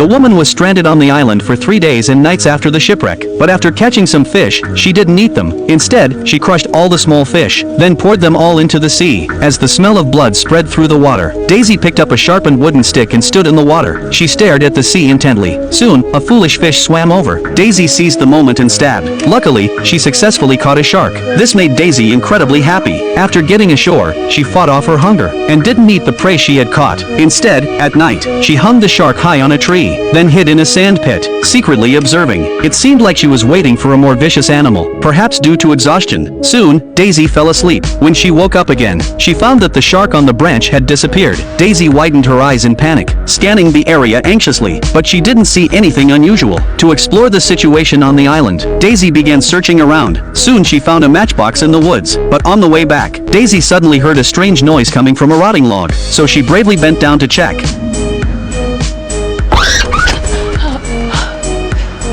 The woman was stranded on the island for 3 days and nights after the shipwreck, but after catching some fish, she didn't eat them. Instead, she crushed all the small fish, then poured them all into the sea. As the smell of blood spread through the water, Daisy picked up a sharpened wooden stick and stood in the water. She stared at the sea intently. Soon, a foolish fish swam over. Daisy seized the moment and stabbed. Luckily, she successfully caught a shark. This made Daisy incredibly happy. After getting ashore, she fought off her hunger, and didn't eat the prey she had caught. Instead, at night, she hung the shark high on a tree, then hid in a sand pit, secretly observing. It seemed like she was waiting for a more vicious animal, perhaps due to exhaustion. Soon, Daisy fell asleep. When she woke up again, she found that the shark on the branch had disappeared. Daisy widened her eyes in panic, scanning the area anxiously, but she didn't see anything unusual. To explore the situation on the island, Daisy began searching around. Soon she found a matchbox in the woods, but on the way back, Daisy suddenly heard a strange noise coming from a rotting log, so she bravely bent down to check.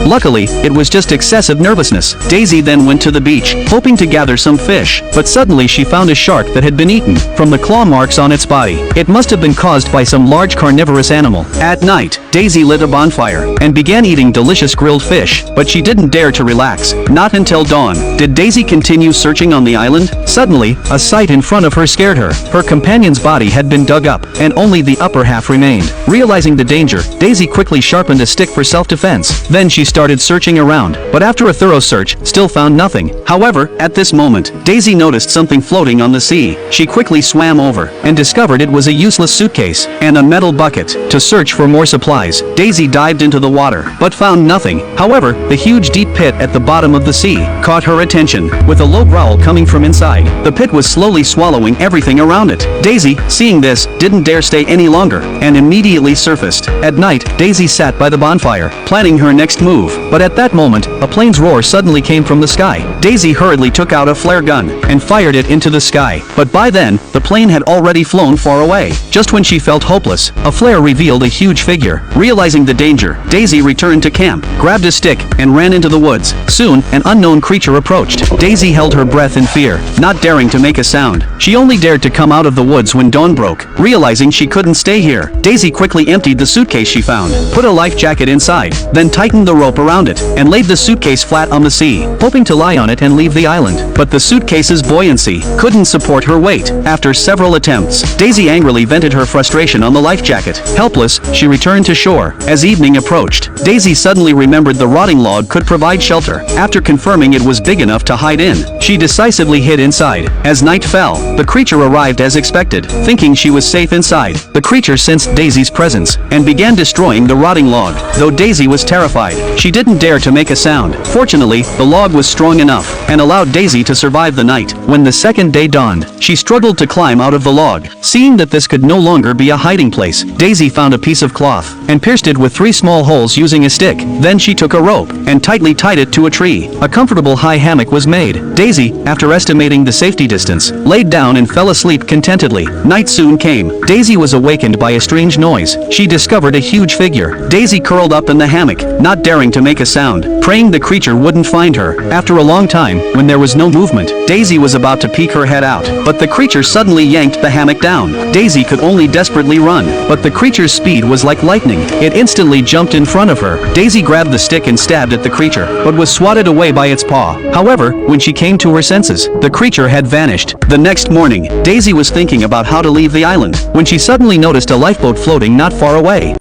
Luckily, it was just excessive nervousness. Daisy then went to the beach, hoping to gather some fish, but suddenly she found a shark that had been eaten. From the claw marks on its body, it must have been caused by some large carnivorous animal. At night, Daisy lit a bonfire, and began eating delicious grilled fish, but she didn't dare to relax. Not until dawn did Daisy continue searching on the island. Suddenly, a sight in front of her scared her. Her companion's body had been dug up, and only the upper half remained. Realizing the danger, Daisy quickly sharpened a stick for self-defense. Then she started searching around, but after a thorough search, still found nothing. However, at this moment, Daisy noticed something floating on the sea. She quickly swam over, and discovered it was a useless suitcase, and a metal bucket. To search for more supplies, Daisy dived into the water, but found nothing. However, the huge deep pit at the bottom of the sea caught her attention, with a low growl coming from inside. The pit was slowly swallowing everything around it. Daisy, seeing this, didn't dare stay any longer, and immediately surfaced. At night, Daisy sat by the bonfire, planning her next move. But at that moment, a plane's roar suddenly came from the sky. Daisy hurriedly took out a flare gun, and fired it into the sky. But by then, the plane had already flown far away. Just when she felt hopeless, a flare revealed a huge figure. Realizing the danger, Daisy returned to camp, grabbed a stick, and ran into the woods. Soon, an unknown creature approached. Daisy held her breath in fear, not daring to make a sound. She only dared to come out of the woods when dawn broke. Realizing she couldn't stay here, Daisy quickly emptied the suitcase she found, put a life jacket inside, then tightened the rope around it, and laid the suitcase flat on the sea, hoping to lie on it and leave the island. But the suitcase's buoyancy couldn't support her weight. After several attempts, Daisy angrily vented her frustration on the life jacket. Helpless, she returned to shore. As evening approached, Daisy suddenly remembered the rotting log could provide shelter. After confirming it was big enough to hide in, she decisively hid inside. As night fell, the creature arrived as expected. Thinking she was safe inside, the creature sensed Daisy's presence, and began destroying the rotting log. Though Daisy was terrified, she didn't dare to make a sound. Fortunately, the log was strong enough, and allowed Daisy to survive the night. When the second day dawned, she struggled to climb out of the log. Seeing that this could no longer be a hiding place, Daisy found a piece of cloth, and pierced it with 3 small holes using a stick. Then she took a rope, and tightly tied it to a tree. A comfortable high hammock was made. Daisy, after estimating the safety distance, laid down and fell asleep contentedly. Night soon came. Daisy was awakened by a strange noise. She discovered a huge figure. Daisy curled up in the hammock, not daring to make a sound, praying the creature wouldn't find her. After a long time, when there was no movement, Daisy was about to peek her head out, but the creature suddenly yanked the hammock down. Daisy could only desperately run, but the creature's speed was like lightning. It instantly jumped in front of her. Daisy grabbed the stick and stabbed at the creature, but was swatted away by its paw. However, when she came to her senses, the creature had vanished. The next morning, Daisy was thinking about how to leave the island, when she suddenly noticed a lifeboat floating not far away.